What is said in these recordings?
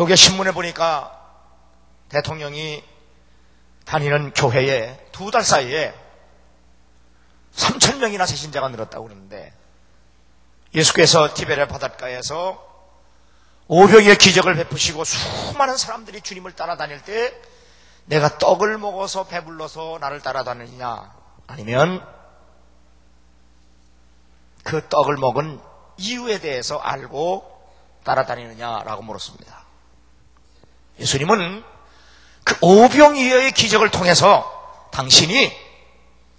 조계 신문에 보니까 대통령이 다니는 교회에 2달 사이에 3,000명이나 새신자가 늘었다고 그러는데, 예수께서 티베리아 바닷가에서 오병이의 기적을 베푸시고 수많은 사람들이 주님을 따라다닐 때 내가 떡을 먹어서 배불러서 나를 따라다니느냐, 아니면 그 떡을 먹은 이유에 대해서 알고 따라다니느냐라고 물었습니다. 예수님은 그 오병이어의 기적을 통해서 당신이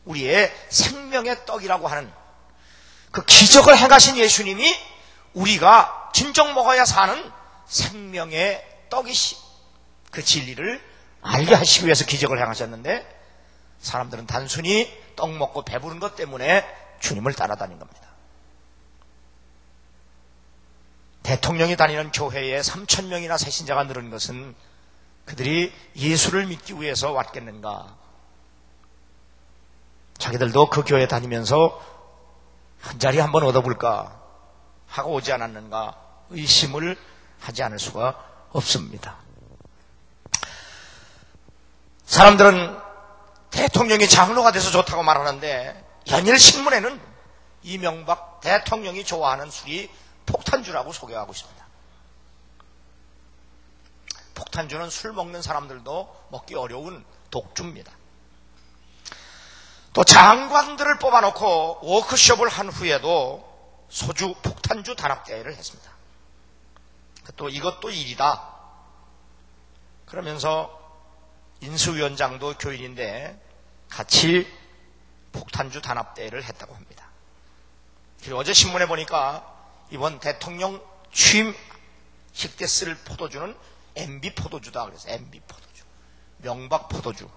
우리의 생명의 떡이라고 하는 그 기적을 행하신 예수님이 우리가 진정 먹어야 사는 생명의 떡이시, 그 진리를 알게 하시기 위해서 기적을 행하셨는데, 사람들은 단순히 떡 먹고 배부른 것 때문에 주님을 따라다닌 겁니다. 대통령이 다니는 교회에 3,000명이나 새신자가 늘은 것은 그들이 예수를 믿기 위해서 왔겠는가? 자기들도 그 교회 다니면서 한 자리 한번 얻어볼까 하고 오지 않았는가 의심을 하지 않을 수가 없습니다. 사람들은 대통령이 장로가 돼서 좋다고 말하는데, 연일 신문에는 이명박 대통령이 좋아하는 술이 폭탄주라고 소개하고 있습니다. 폭탄주는 술 먹는 사람들도 먹기 어려운 독주입니다. 또 장관들을 뽑아놓고 워크숍을 한 후에도 소주 폭탄주 단합대회를 했습니다. 또 이것도 일이다 그러면서 인수위원장도 교인인데 같이 폭탄주 단합대회를 했다고 합니다. 그리고 어제 신문에 보니까 이번 대통령 취임식 때 쓸 포도주는 MB 포도주다 그래서 MB 포도주, 명박 포도주.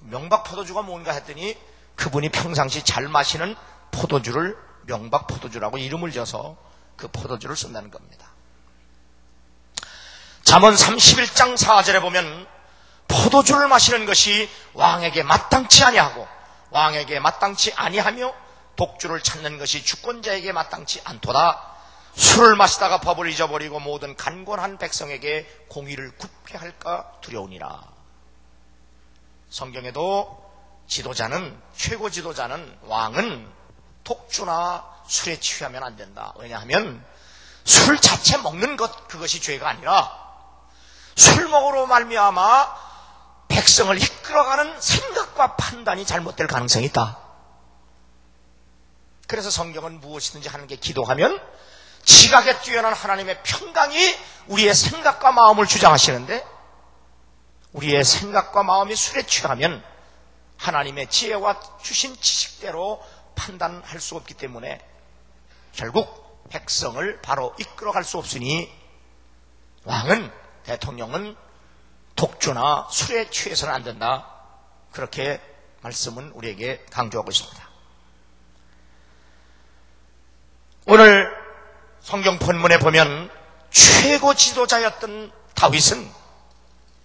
명박 포도주가 뭔가 했더니 그분이 평상시 잘 마시는 포도주를 명박 포도주라고 이름을 지어서 그 포도주를 쓴다는 겁니다. 잠언 31장 4절에 보면 포도주를 마시는 것이 왕에게 마땅치 아니하고 왕에게 마땅치 아니하며 독주를 찾는 것이 주권자에게 마땅치 않도다. 술을 마시다가 법을 잊어버리고 모든 간곤한 백성에게 공의를 굽게 할까 두려우니라. 성경에도 지도자는, 최고 지도자는, 왕은 독주나 술에 취하면 안 된다. 왜냐하면 술 자체 먹는 것, 그것이 죄가 아니라 술 먹으로 말미암아 백성을 이끌어가는 생각과 판단이 잘못될 가능성이 있다. 그래서 성경은 무엇이든지 하는 게 기도하면 지각에 뛰어난 하나님의 평강이 우리의 생각과 마음을 주장하시는데, 우리의 생각과 마음이 술에 취하면 하나님의 지혜와 주신 지식대로 판단할 수 없기 때문에 결국 백성을 바로 이끌어갈 수 없으니 왕은, 대통령은 독주나 술에 취해서는 안 된다. 그렇게 말씀은 우리에게 강조하고 있습니다. 오늘 성경 본문에 보면 최고 지도자였던 다윗은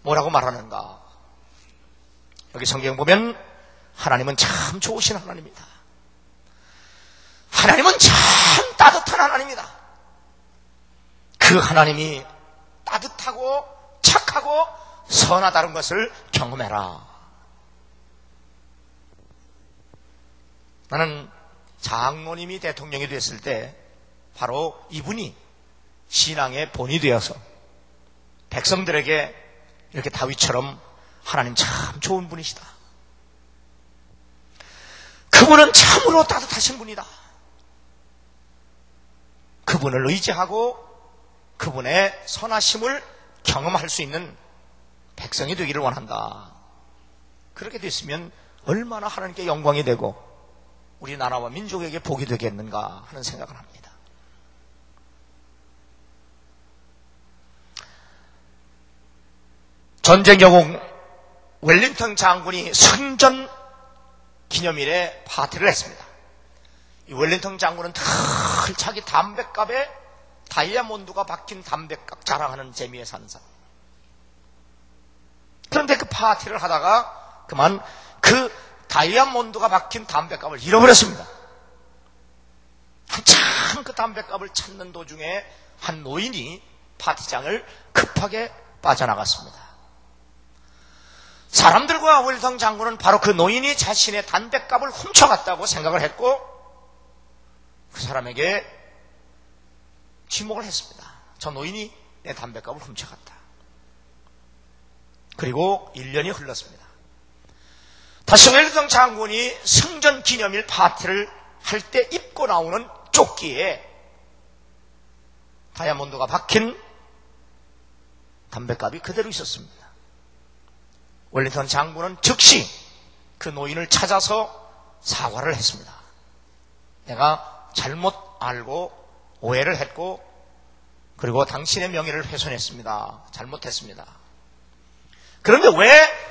뭐라고 말하는가? 여기 성경 보면 하나님은 참 좋으신 하나님이다. 하나님은 참 따뜻한 하나님이다. 그 하나님이 따뜻하고 착하고 선하다는 것을 경험해라. 나는 장로님이 대통령이 됐을 때 바로 이분이 신앙의 본이 되어서 백성들에게 이렇게 다윗처럼 하나님 참 좋은 분이시다, 그분은 참으로 따뜻하신 분이다, 그분을 의지하고 그분의 선하심을 경험할 수 있는 백성이 되기를 원한다. 그렇게 됐으면 얼마나 하나님께 영광이 되고 우리나라와 민족에게 복이 되겠는가 하는 생각을 합니다. 전쟁 영웅 웰링턴 장군이 승전 기념일에 파티를 했습니다. 이 웰링턴 장군은 늘 자기 담뱃갑에 다이아몬드가 박힌 담뱃갑 자랑하는 재미에 사는 사람. 그런데 그 파티를 하다가 그만 그 다이아몬드가 박힌 담뱃갑을 잃어버렸습니다. 한참 그 담뱃갑을 찾는 도중에 한 노인이 파티장을 급하게 빠져나갔습니다. 사람들과 웰리턴 장군은 바로 그 노인이 자신의 담뱃값을 훔쳐갔다고 생각을 했고 그 사람에게 지목을 했습니다. 저 노인이 내 담뱃값을 훔쳐갔다. 그리고 1년이 흘렀습니다. 다시 웰리턴 장군이 승전 기념일 파티를 할 때 입고 나오는 조끼에 다이아몬드가 박힌 담뱃값이 그대로 있었습니다. 웰리턴 장군은 즉시 그 노인을 찾아서 사과를 했습니다. 내가 잘못 알고 오해를 했고 그리고 당신의 명예를 훼손했습니다. 잘못했습니다. 그런데 왜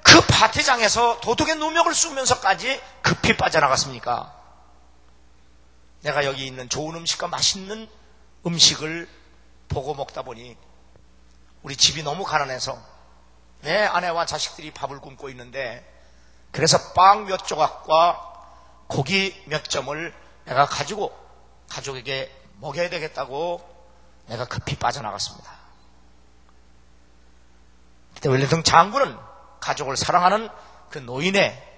그 파티장에서 도둑의 누명을 쓰면서까지 급히 빠져나갔습니까? 내가 여기 있는 좋은 음식과 맛있는 음식을 보고 먹다 보니 우리 집이 너무 가난해서 내 아내와 자식들이 밥을 굶고 있는데 그래서 빵 몇 조각과 고기 몇 점을 내가 가지고 가족에게 먹여야 되겠다고 내가 급히 빠져나갔습니다. 그때 웰리턴 장군은 가족을 사랑하는 그 노인의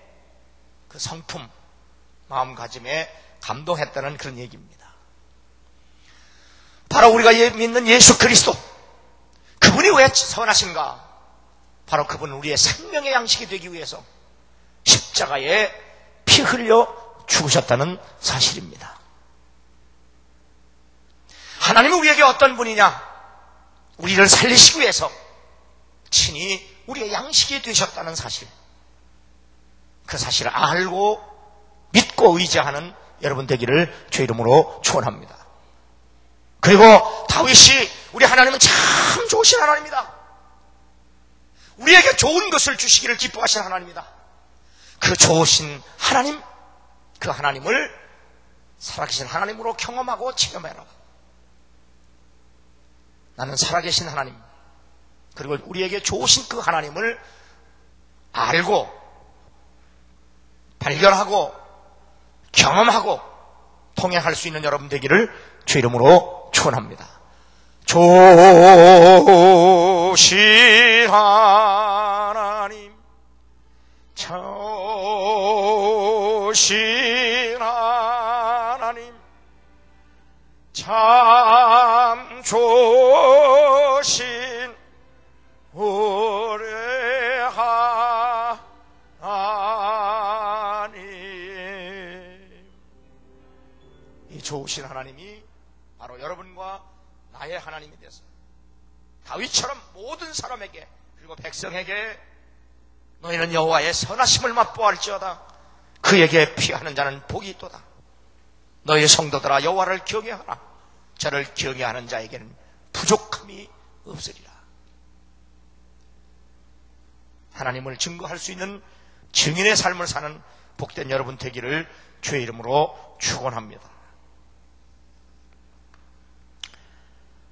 그 성품, 마음가짐에 감동했다는 그런 얘기입니다. 바로 우리가 믿는 예수 그리스도, 그분이 왜 선하신가? 바로 그분은 우리의 생명의 양식이 되기 위해서 십자가에 피 흘려 죽으셨다는 사실입니다. 하나님은 우리에게 어떤 분이냐? 우리를 살리시기 위해서 친히 우리의 양식이 되셨다는 사실, 그 사실을 알고 믿고 의지하는 여러분 되기를 주의 이름으로 축원합니다. 그리고 다윗이 우리 하나님은 참 좋으신 하나님이다, 우리에게 좋은 것을 주시기를 기뻐하신 하나님이다, 그 좋으신 하나님, 그 하나님을 살아계신 하나님으로 경험하고 체험해라. 나는 살아계신 하나님, 그리고 우리에게 좋으신 그 하나님을 알고 발견하고 경험하고 통행할 수 있는 여러분 되기를 주 이름으로 축원합니다. 좋으신 하나님, 좋으신 하나님, 참 좋으신 우리 하나님. 이 좋으신 하나님이 바로 여러분과 나의 하나님이 되어서 다윗처럼 모든 사람에게 그리고 백성에게 너희는 여호와의 선하심을 맛보할지어다, 그에게 피하는 자는 복이 있도다. 너희 성도들아 여호와를 경외하라. 저를 경외하는 자에게는 부족함이 없으리라. 하나님을 증거할 수 있는 증인의 삶을 사는 복된 여러분 되기를 주의 이름으로 축원합니다.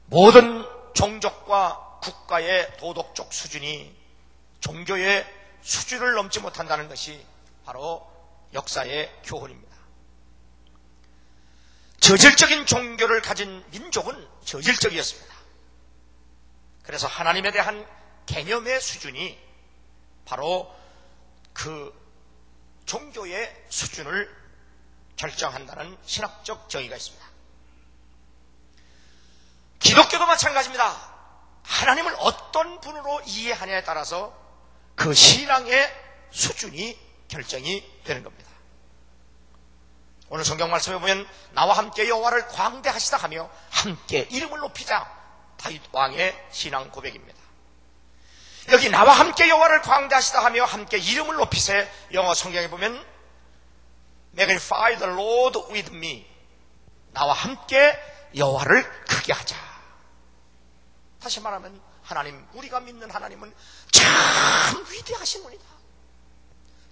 모든 종족과 국가의 도덕적 수준이 종교의 수준을 넘지 못한다는 것이 바로 역사의 교훈입니다. 저질적인 종교를 가진 민족은 저질적이었습니다. 그래서 하나님에 대한 개념의 수준이 바로 그 종교의 수준을 결정한다는 신학적 정의가 있습니다. 기독교도 마찬가지입니다. 하나님을 어떤 분으로 이해하냐에 따라서 그 신앙의 수준이 결정이 되는 겁니다. 오늘 성경 말씀에 보면 나와 함께 여호와를 광대하시다 하며 함께 이름을 높이자, 다윗 왕의 신앙 고백입니다. 여기 나와 함께 여호와를 광대하시다 하며 함께 이름을 높이세, 영어 성경에 보면 Magnify the Lord with me, 나와 함께 여호와를 크게 하자. 다시 말하면 하나님, 우리가 믿는 하나님은 참 위대하신 분이다,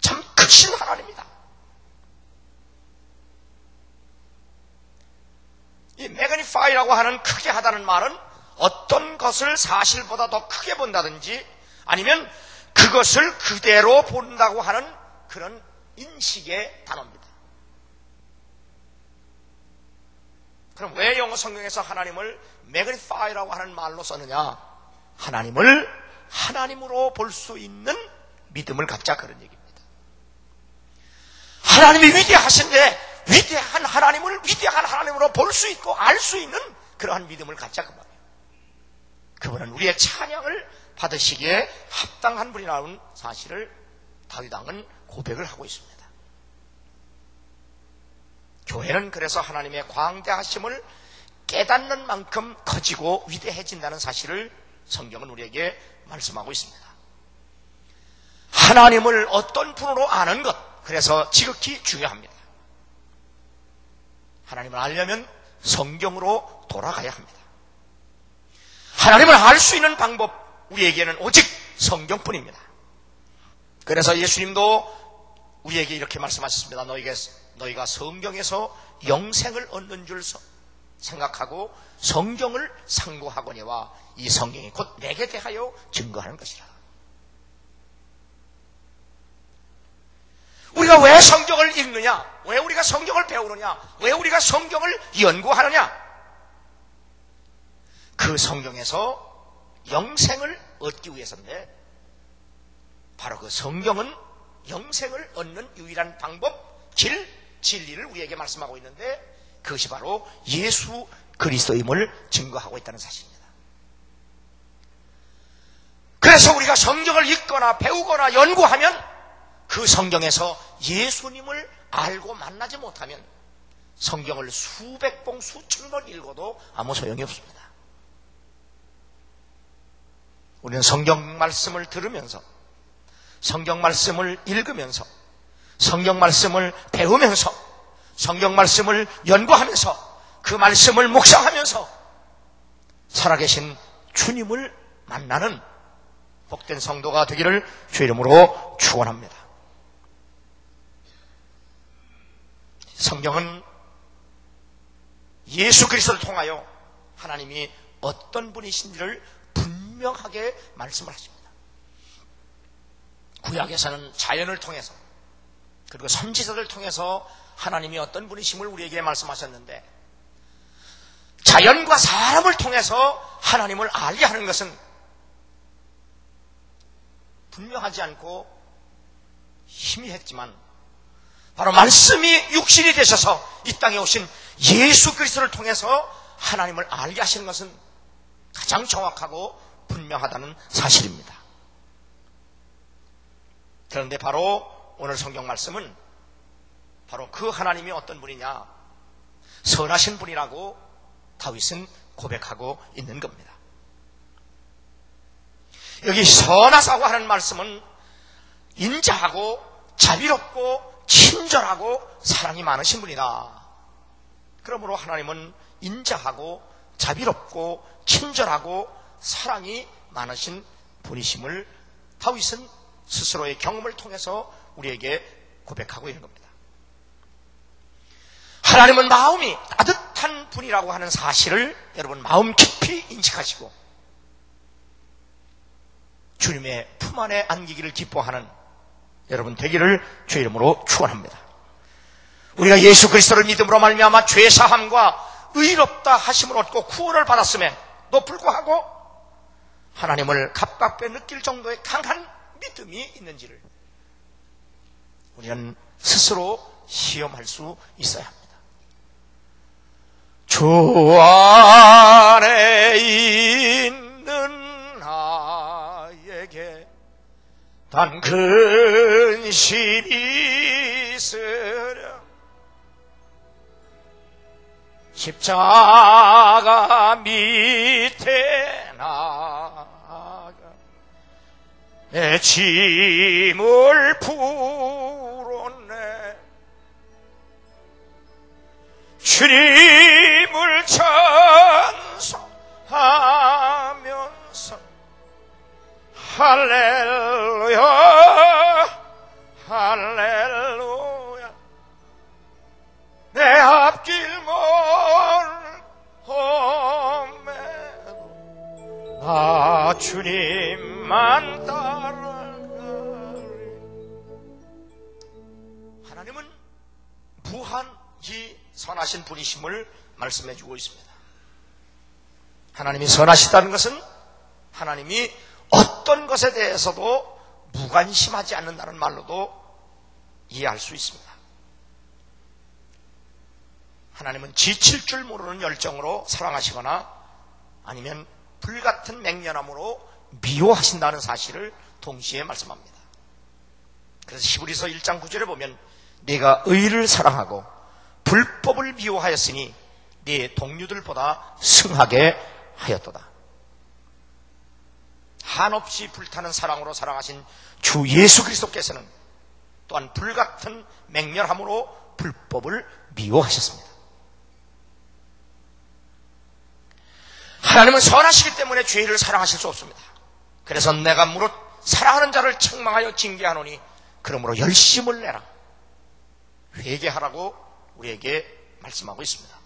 참 크신 하나님이다. 이 Magnify라고 하는 크게 하다는 말은 어떤 것을 사실보다 더 크게 본다든지 아니면 그것을 그대로 본다고 하는 그런 인식의 단어입니다. 그럼 왜 영어 성경에서 하나님을 magnify라고 하는 말로 썼느냐? 하나님을 하나님으로 볼 수 있는 믿음을 갖자, 그런 얘기입니다. 하나님이 위대하신데 위대한 하나님을 위대한 하나님으로 볼 수 있고 알 수 있는 그러한 믿음을 갖자, 그 말이에요. 그분은 우리의 찬양을 받으시기에 합당한 분이라는 사실을 다윗 왕은 고백을 하고 있습니다. 교회는 그래서 하나님의 광대하심을 깨닫는 만큼 커지고 위대해진다는 사실을 성경은 우리에게 말씀하고 있습니다. 하나님을 어떤 분으로 아는 것, 그래서 지극히 중요합니다. 하나님을 알려면 성경으로 돌아가야 합니다. 하나님을 알 수 있는 방법, 우리에게는 오직 성경뿐입니다. 그래서 예수님도 우리에게 이렇게 말씀하셨습니다. 너희가 성경에서 영생을 얻는 줄 생각하고 성경을 상고하거니와 이 성경이 곧 내게 대하여 증거하는 것이라. 우리가 왜 성경을 읽느냐? 왜 우리가 성경을 배우느냐? 왜 우리가 성경을 연구하느냐? 그 성경에서 영생을 얻기 위해서인데, 바로 그 성경은 영생을 얻는 유일한 방법, 길, 진리를 우리에게 말씀하고 있는데, 그것이 바로 예수 그리스도임을 증거하고 있다는 사실입니다. 그래서 우리가 성경을 읽거나 배우거나 연구하면 그 성경에서 예수님을 알고 만나지 못하면 성경을 수백 번, 수천 번 읽어도 아무 소용이 없습니다. 우리는 성경 말씀을 들으면서, 성경 말씀을 읽으면서, 성경 말씀을 배우면서, 성경 말씀을 연구하면서, 그 말씀을 묵상하면서 살아계신 주님을 만나는 복된 성도가 되기를 주의 이름으로 축원합니다. 성경은 예수 그리스도를 통하여 하나님이 어떤 분이신지를 분명하게 말씀을 하십니다. 구약에서는 자연을 통해서, 그리고 선지자들을 통해서 하나님이 어떤 분이심을 우리에게 말씀하셨는데, 자연과 사람을 통해서 하나님을 알게 하는 것은 분명하지 않고 희미했지만, 바로 말씀이 육신이 되셔서 이 땅에 오신 예수 그리스도를 통해서 하나님을 알게 하시는 것은 가장 정확하고 분명하다는 사실입니다. 그런데 바로 오늘 성경 말씀은 바로 그 하나님이 어떤 분이냐, 선하신 분이라고 다윗은 고백하고 있는 겁니다. 여기 선하사고 하는 말씀은 인자하고 자비롭고 친절하고 사랑이 많으신 분이다. 그러므로 하나님은 인자하고 자비롭고 친절하고 사랑이 많으신 분이심을 다윗은 스스로의 경험을 통해서 우리에게 고백하고 있는 겁니다. 하나님은 마음이 따뜻한 분이라고 하는 사실을 여러분 마음 깊이 인식하시고 주님의 품 안에 안기기를 기뻐하는 여러분 되기를 주의 이름으로 축원합니다. 우리가 예수 그리스도를 믿음으로 말미암아 죄 사함과 의롭다 하심을 얻고 구원을 받았음에도 불구하고 하나님을 가깝게 느낄 정도의 강한 믿음이 있는지를 우리는 스스로 시험할 수 있어야 합니다. 주 안에 있는 나에게 단 근심이 있으랴. 십자가 밑에 나가 내 짐을 풀었네. 주님을 찬송하면서 할렐루야 할렐루야 내 앞길 멀험에도 나 주님만 따라가리. 하나님은 무한히 선하신 분이심을 말씀해 주고 있습니다. 하나님이 선하시다는 것은 하나님이 어떤 것에 대해서도 무관심하지 않는다는 말로도 이해할 수 있습니다. 하나님은 지칠 줄 모르는 열정으로 사랑하시거나 아니면 불같은 맹렬함으로 미워하신다는 사실을 동시에 말씀합니다. 그래서 히브리서 1장 9절에 보면 네가 의를 사랑하고 불법을 미워하였으니 네 동료들보다 승하게 하였도다. 한없이 불타는 사랑으로 사랑하신 주 예수 그리스도께서는 또한 불같은 맹렬함으로 불법을 미워하셨습니다. 하나님은 선하시기 때문에 죄를 사랑하실 수 없습니다. 그래서 내가 무릇 사랑하는 자를 책망하여 징계하노니 그러므로 열심을 내라, 회개하라고 우리에게 말씀하고 있습니다.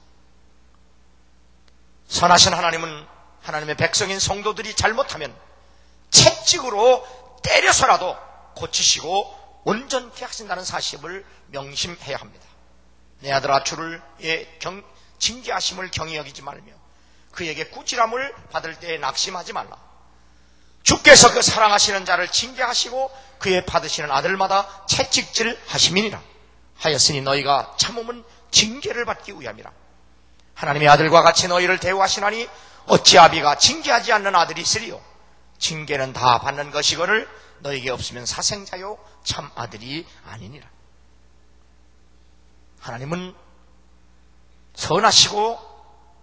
선하신 하나님은 하나님의 백성인 성도들이 잘못하면 채찍으로 때려서라도 고치시고 온전케 하신다는 사실을 명심해야 합니다. 내 아들아 주를 징계하심을 경히 여기지 말며 그에게 꾸지람을 받을 때에 낙심하지 말라. 주께서 그 사랑하시는 자를 징계하시고 그의 받으시는 아들마다 채찍질 하심이니라 하였으니 너희가 참음은 징계를 받기 위함이라. 하나님의 아들과 같이 너희를 대우하시나니 어찌 아비가 징계하지 않는 아들이 있으리요. 징계는 다 받는 것이거늘 너희에게 없으면 사생자요 참 아들이 아니니라. 하나님은 선하시고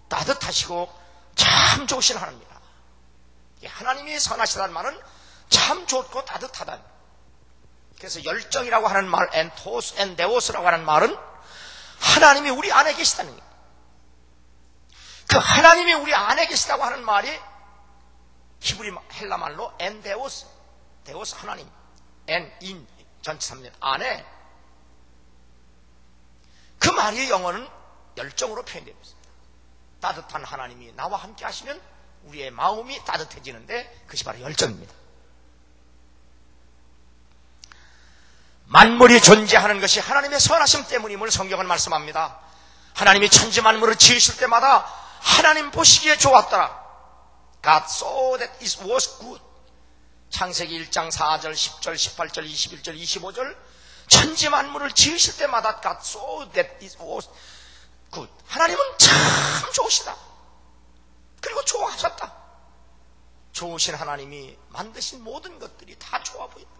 따뜻하시고 참 좋으신 하나님입니다. 하나님이 선하시다는 말은 참 좋고 따뜻하다. 그래서 열정이라고 하는 말, 엔데오스라고 하는 말은 하나님이 우리 안에 계시다는 거예요. 그 하나님이 우리 안에 계시다고 하는 말이 히브리 헬라 말로 엔데오스, 데오스 하나님, 인 전치사입니다. 안에. 그 말이 영어는 열정으로 표현되고 있습니다. 따뜻한 하나님이 나와 함께 하시면 우리의 마음이 따뜻해지는데 그것이 바로 열정입니다. 만물이 존재하는 것이 하나님의 선하심 때문임을 성경은 말씀합니다. 하나님이 천지 만물을 지으실 때마다 하나님 보시기에 좋았더라. God saw that it was good. 창세기 1장 4절, 10절, 18절, 21절, 25절 천지 만물을 지으실 때마다 God saw that it was good. 하나님은 참 좋으시다. 그리고 좋아하셨다. 좋으신 하나님이 만드신 모든 것들이 다 좋아 보인다.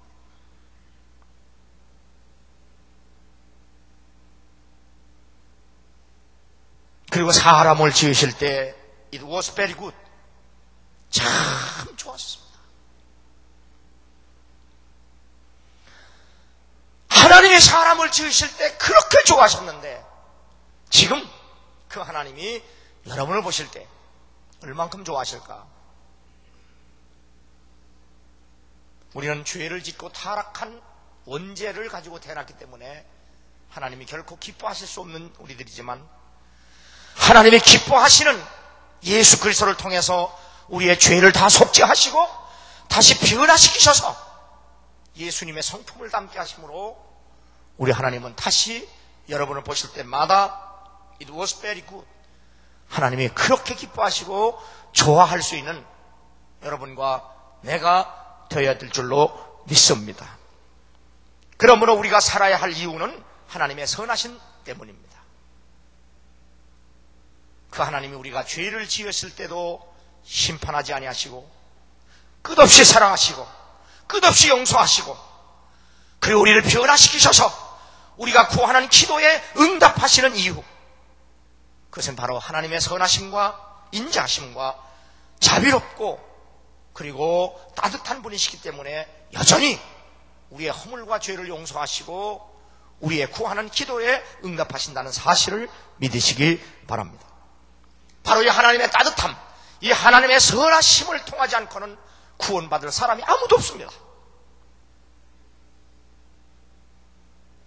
그리고 사람을 지으실 때 it was very good. 참 좋았습니다. 하나님이 사람을 지으실 때 그렇게 좋아하셨는데 지금 그 하나님이 여러분을 보실 때 얼만큼 좋아하실까? 우리는 죄를 짓고 타락한 원죄를 가지고 태어났기 때문에 하나님이 결코 기뻐하실 수 없는 우리들이지만 하나님이 기뻐하시는 예수 그리스도를 통해서 우리의 죄를 다 속죄하시고 다시 변화시키셔서 예수님의 성품을 담게 하심으로 우리 하나님은 다시 여러분을 보실 때마다 It was very good. 하나님이 그렇게 기뻐하시고 좋아할 수 있는 여러분과 내가 되어야 될 줄로 믿습니다. 그러므로 우리가 살아야 할 이유는 하나님의 선하신 때문입니다. 그 하나님이 우리가 죄를 지었을 때도 심판하지 아니하시고 끝없이 사랑하시고 끝없이 용서하시고 그리고 우리를 변화시키셔서 우리가 구하는 기도에 응답하시는 이유, 그것은 바로 하나님의 선하심과 인자하심과 자비롭고 그리고 따뜻한 분이시기 때문에 여전히 우리의 허물과 죄를 용서하시고 우리의 구하는 기도에 응답하신다는 사실을 믿으시기 바랍니다. 바로 이 하나님의 따뜻함, 이 하나님의 선하심을 통하지 않고는 구원받을 사람이 아무도 없습니다.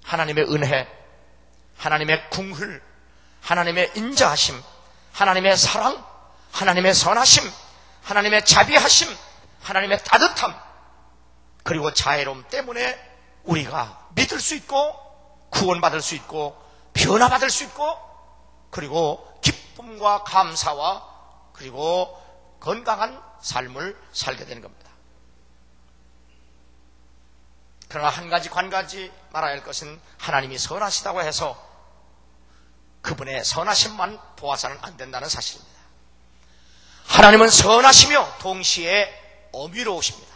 하나님의 은혜, 하나님의 궁휼, 하나님의 인자하심, 하나님의 사랑, 하나님의 선하심, 하나님의 자비하심, 하나님의 따뜻함, 그리고 자애로움 때문에 우리가 믿을 수 있고 구원받을 수 있고 변화받을 수 있고 그리고 기뻐 기쁨과 감사와 그리고 건강한 삶을 살게 되는 겁니다. 그러나 한 가지 관가지 말아야 할 것은 하나님이 선하시다고 해서 그분의 선하심만 보아서는 안 된다는 사실입니다. 하나님은 선하시며 동시에 어미로우십니다.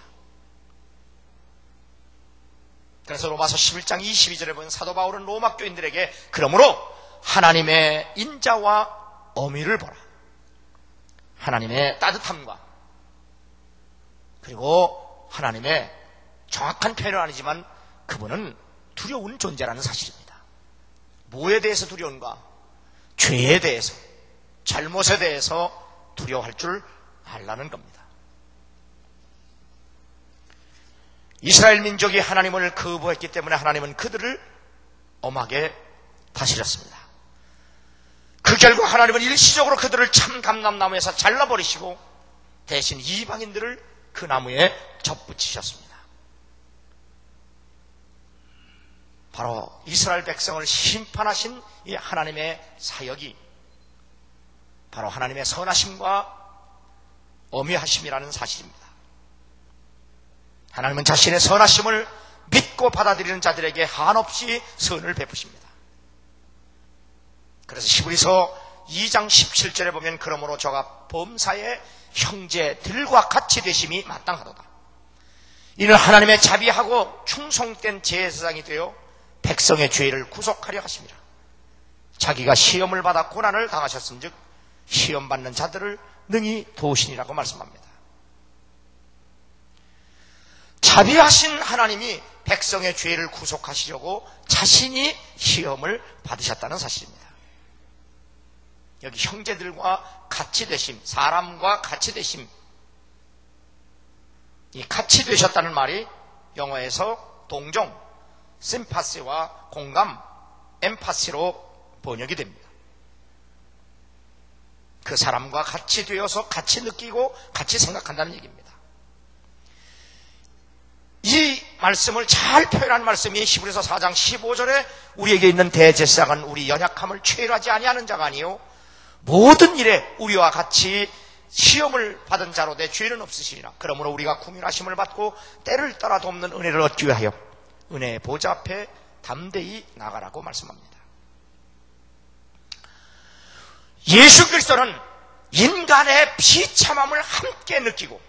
그래서 로마서 11장 22절에 보면 사도 바울은 로마 교인들에게 그러므로 하나님의 인자와 어미를 보라. 하나님의 따뜻함과 그리고 하나님의 정확한 표현은 아니지만 그분은 두려운 존재라는 사실입니다. 뭐에 대해서 두려운가? 죄에 대해서, 잘못에 대해서 두려워할 줄 알라는 겁니다. 이스라엘 민족이 하나님을 거부했기 때문에 하나님은 그들을 엄하게 다스렸습니다. 그 결과 하나님은 일시적으로 그들을 참 감람나무에서 잘라버리시고 대신 이방인들을 그 나무에 접붙이셨습니다. 바로 이스라엘 백성을 심판하신 이 하나님의 사역이 바로 하나님의 선하심과 어미하심이라는 사실입니다. 하나님은 자신의 선하심을 믿고 받아들이는 자들에게 한없이 선을 베푸십니다. 그래서 히브리서 2장 17절에 보면 그러므로 저가 범사의 형제들과 같이 되심이 마땅하도다. 이는 하나님의 자비하고 충성된 제사장이 되어 백성의 죄를 구속하려 하심이라. 자기가 시험을 받아 고난을 당하셨은즉 시험받는 자들을 능히 도우시니라고 말씀합니다. 자비하신 하나님이 백성의 죄를 구속하시려고 자신이 시험을 받으셨다는 사실입니다. 여기 형제들과 같이 되심, 사람과 같이 되심, 이 같이 되셨다는 말이 영어에서 동정, 심파시와 공감, 엠파시로 번역이 됩니다. 그 사람과 같이 되어서 같이 느끼고 같이 생각한다는 얘기입니다. 이 말씀을 잘 표현한 말씀이 히브리서 4장 15절에 우리에게 있는 대제사장은 우리 연약함을 최일하지 아니하는 자가 아니요 모든 일에 우리와 같이 시험을 받은 자로 내 죄는 없으시리라. 그러므로 우리가 국률하심을 받고 때를 따라 돕는 은혜를 얻기 위하여 은혜의 보좌 앞에 담대히 나가라고 말씀합니다. 예수 그리스도는 인간의 비참함을 함께 느끼고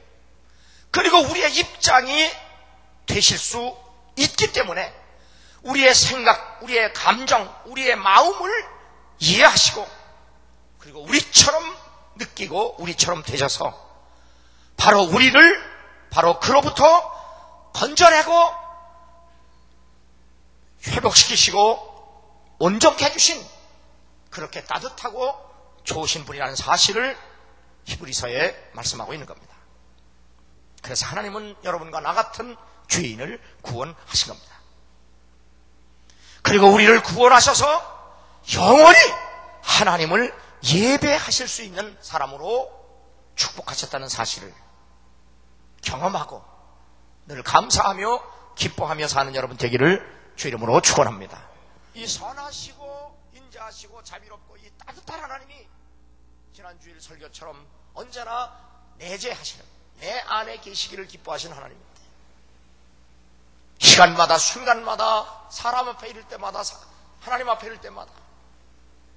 그리고 우리의 입장이 되실 수 있기 때문에 우리의 생각, 우리의 감정, 우리의 마음을 이해하시고 그리고 우리처럼 느끼고 우리처럼 되셔서 바로 우리를 바로 그로부터 건져내고 회복시키시고 온전케 해주신 그렇게 따뜻하고 좋으신 분이라는 사실을 히브리서에 말씀하고 있는 겁니다. 그래서 하나님은 여러분과 나 같은 죄인을 구원하신 겁니다. 그리고 우리를 구원하셔서 영원히 하나님을 예배하실 수 있는 사람으로 축복하셨다는 사실을 경험하고 늘 감사하며 기뻐하며 사는 여러분 되기를 주 이름으로 축원합니다. 이 선하시고 인자하시고 자비롭고 이 따뜻한 하나님이 지난주일 설교처럼 언제나 내재하시는 내 안에 계시기를 기뻐하시는 하나님입니다. 시간마다 순간마다 사람 앞에 이를 때마다 하나님 앞에 이를 때마다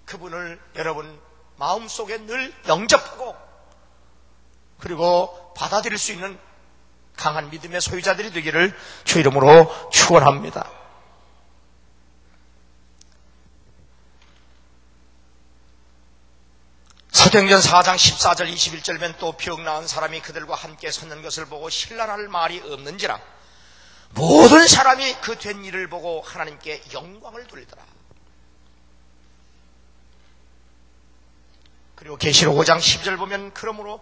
그분을 여러분 마음속에 늘 영접하고 그리고 받아들일 수 있는 강한 믿음의 소유자들이 되기를 주 이름으로 축원합니다. 사도행전 4장 14절 21절면 또 병 나은 사람이 그들과 함께 섰는 것을 보고 신랄할 말이 없는지라 모든 사람이 그 된 일을 보고 하나님께 영광을 돌리더라. 그리고 계시록 5장 10절 보면 그러므로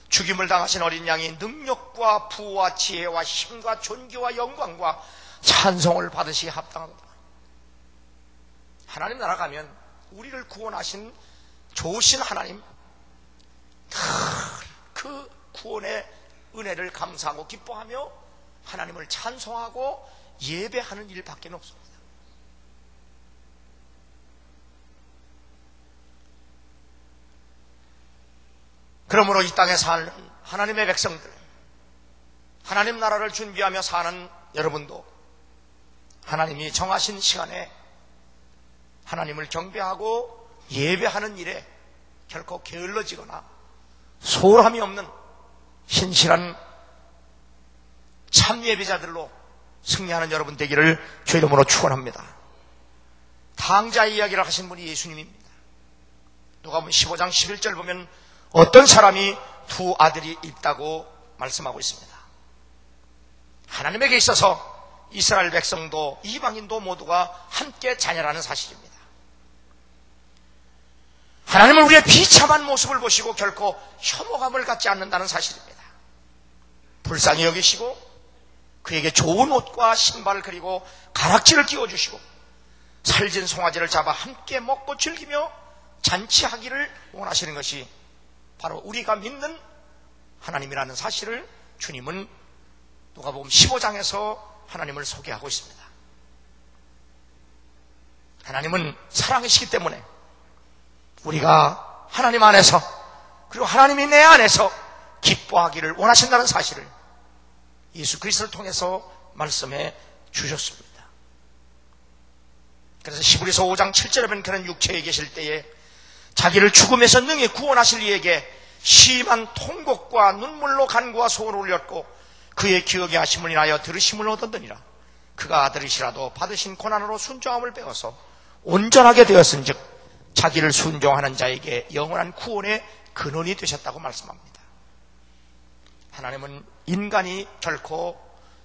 죽임을 당하신 어린 양이 능력과 부와 지혜와 힘과 존귀와 영광과 찬송을 받으시 합당하도다. 하나님 나라 가면 우리를 구원하신 좋으신 하나님 그 구원의 은혜를 감사하고 기뻐하며 하나님을 찬송하고 예배하는 일밖에 없습니다. 그러므로 이 땅에 사는 하나님의 백성들, 하나님 나라를 준비하며 사는 여러분도 하나님이 정하신 시간에 하나님을 경배하고 예배하는 일에 결코 게을러지거나 소홀함이 없는 신실한 참 예배자들로 승리하는 여러분 되기를 주의 이름으로 축원합니다. 탕자의 이야기를 하신 분이 예수님입니다. 누가복음 15장 11절 보면 어떤 사람이 두 아들이 있다고 말씀하고 있습니다. 하나님에게 있어서 이스라엘 백성도 이방인도 모두가 함께 자녀라는 사실입니다. 하나님은 우리의 비참한 모습을 보시고 결코 혐오감을 갖지 않는다는 사실입니다. 불쌍히 여기시고 그에게 좋은 옷과 신발 그리고 가락지를 끼워주시고 살진 송아지를 잡아 함께 먹고 즐기며 잔치하기를 원하시는 것이 바로 우리가 믿는 하나님이라는 사실을 주님은 누가복음 15장에서 하나님을 소개하고 있습니다. 하나님은 사랑이시기 때문에 우리가 하나님 안에서 그리고 하나님이 내 안에서 기뻐하기를 원하신다는 사실을 예수 그리스도를 통해서 말씀해 주셨습니다. 그래서 히브리서 5장 7절에 보면 그는 육체에 계실 때에 자기를 죽음에서 능히 구원하실 이에게 심한 통곡과 눈물로 간구와 소원을 올렸고 그의 기억에 하심을 인하여 들으심을 얻었느니라. 그가 들으시라도 받으신 고난으로 순종함을 배워서 온전하게 되었은즉 자기를 순종하는 자에게 영원한 구원의 근원이 되셨다고 말씀합니다. 하나님은 인간이 결코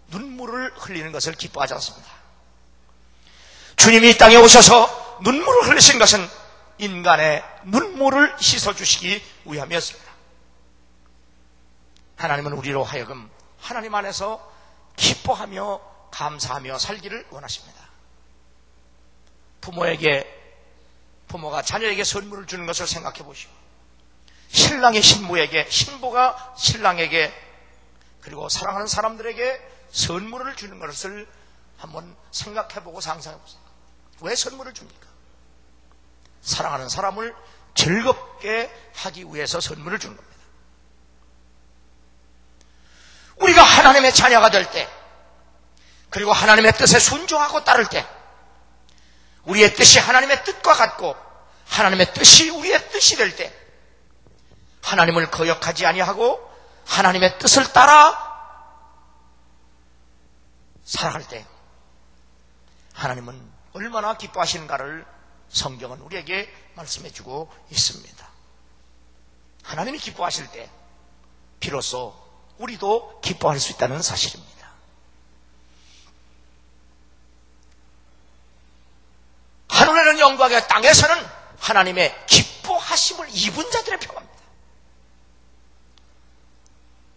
눈물을 흘리는 것을 기뻐하지 않습니다. 주님이 이 땅에 오셔서 눈물을 흘리신 것은 인간의 눈물을 씻어주시기 위함이었습니다. 하나님은 우리로 하여금 하나님 안에서 기뻐하며 감사하며 살기를 원하십니다. 부모가 자녀에게 선물을 주는 것을 생각해 보시고 신랑이 신부에게, 신부가 신랑에게 그리고 사랑하는 사람들에게 선물을 주는 것을 한번 생각해보고 상상해보세요. 왜 선물을 줍니까? 사랑하는 사람을 즐겁게 하기 위해서 선물을 주는 겁니다. 우리가 하나님의 자녀가 될 때, 그리고 하나님의 뜻에 순종하고 따를 때, 우리의 뜻이 하나님의 뜻과 같고 하나님의 뜻이 우리의 뜻이 될 때, 하나님을 거역하지 아니하고 하나님의 뜻을 따라 살아갈 때 하나님은 얼마나 기뻐하시는가를 성경은 우리에게 말씀해주고 있습니다. 하나님이 기뻐하실 때 비로소 우리도 기뻐할 수 있다는 사실입니다. 하늘에는 영광에 땅에서는 하나님의 기뻐하심을 입은 자들의 표현입니다.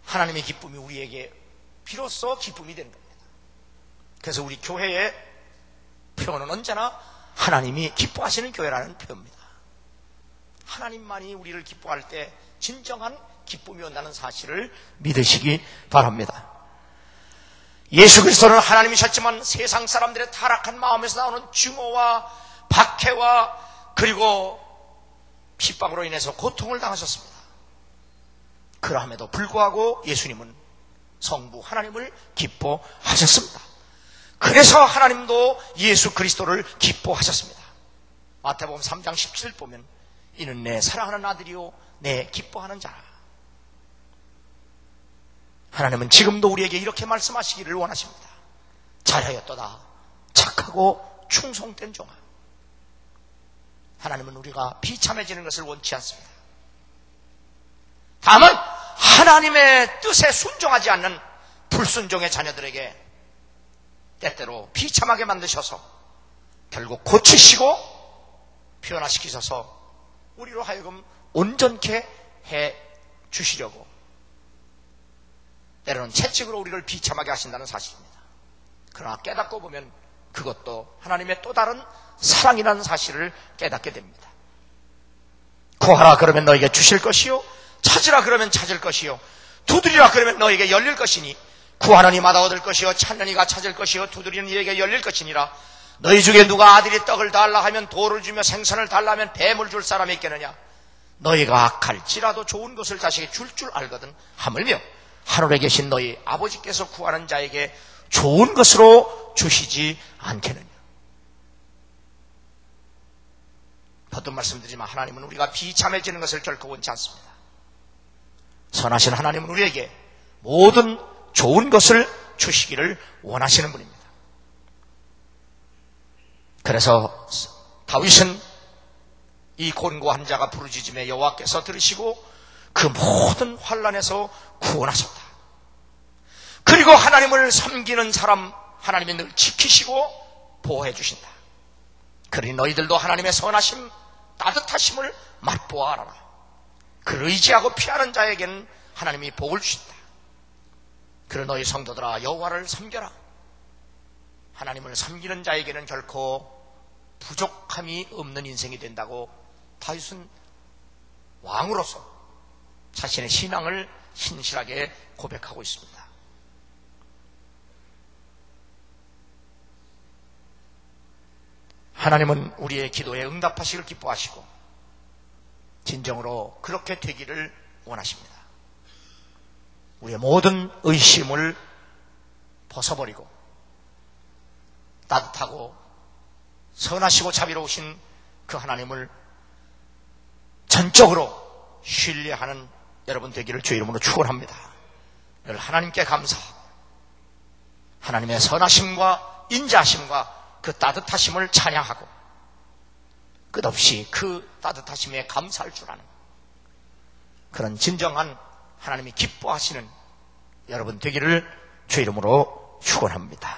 하나님의 기쁨이 우리에게 비로소 기쁨이 되는 겁니다. 그래서 우리 교회의 표현은 언제나 하나님이 기뻐하시는 교회라는 표현입니다. 하나님만이 우리를 기뻐할 때 진정한 기쁨이 온다는 사실을 믿으시기 바랍니다. 예수 그리스도는 하나님이셨지만 세상 사람들의 타락한 마음에서 나오는 증오와 박해와 그리고 핍박으로 인해서 고통을 당하셨습니다. 그러함에도 불구하고 예수님은 성부 하나님을 기뻐하셨습니다. 그래서 하나님도 예수 그리스도를 기뻐하셨습니다. 마태복음 3장 17절 보면 이는 내 사랑하는 아들이요 내 기뻐하는 자라. 하나님은 지금도 우리에게 이렇게 말씀하시기를 원하십니다. 잘하였도다 착하고 충성된 종아. 하나님은 우리가 비참해지는 것을 원치 않습니다. 다만 하나님의 뜻에 순종하지 않는 불순종의 자녀들에게 때때로 비참하게 만드셔서 결국 고치시고 변화시키셔서 우리로 하여금 온전케 해 주시려고 때로는 채찍으로 우리를 비참하게 하신다는 사실입니다. 그러나 깨닫고 보면 그것도 하나님의 또 다른 사랑이라는 사실을 깨닫게 됩니다. 구하라 그러면 너에게 주실 것이요 찾으라 그러면 찾을 것이요 두드리라 그러면 너에게 열릴 것이니 구하는 이마다 얻을 것이요 찾는 이가 찾을 것이요 두드리는 이에게 열릴 것이니라. 너희 중에 누가 아들이 떡을 달라 하면 돌을 주며 생선을 달라 하면 뱀을 줄 사람이 있겠느냐. 너희가 악할지라도 좋은 것을 자식에게 줄 알거든 하물며 하늘에 계신 너희 아버지께서 구하는 자에게 좋은 것으로 주시지 않겠느냐. 거듭 말씀드리지만 하나님은 우리가 비참해지는 것을 결코 원치 않습니다. 선하신 하나님은 우리에게 모든 좋은 것을 주시기를 원하시는 분입니다. 그래서 다윗은 이 곤고한 자가 부르짖음에 여호와께서 들으시고 그 모든 환난에서 구원하셨다. 그리고 하나님을 섬기는 사람 하나님이 늘 지키시고 보호해 주신다. 그러니 너희들도 하나님의 선하심, 따뜻하심을 맛보아 알아라. 그를 의지하고 피하는 자에게는 하나님이 복을 주신다. 그러 너희 성도들아 여호와를 섬겨라. 하나님을 섬기는 자에게는 결코 부족함이 없는 인생이 된다고 다윗은 왕으로서 자신의 신앙을 신실하게 고백하고 있습니다. 하나님은 우리의 기도에 응답하시길 기뻐하시고 진정으로 그렇게 되기를 원하십니다. 우리의 모든 의심을 벗어버리고 따뜻하고 선하시고 자비로우신 그 하나님을 전적으로 신뢰하는 여러분 되기를 주의 이름으로 축원합니다. 늘 하나님께 감사하고 하나님의 선하심과 인자하심과 그 따뜻하심을 찬양하고 끝없이 그 따뜻하심에 감사할 줄 아는 그런 진정한 하나님이 기뻐하시는 여러분 되기를 주의 이름으로 축원합니다.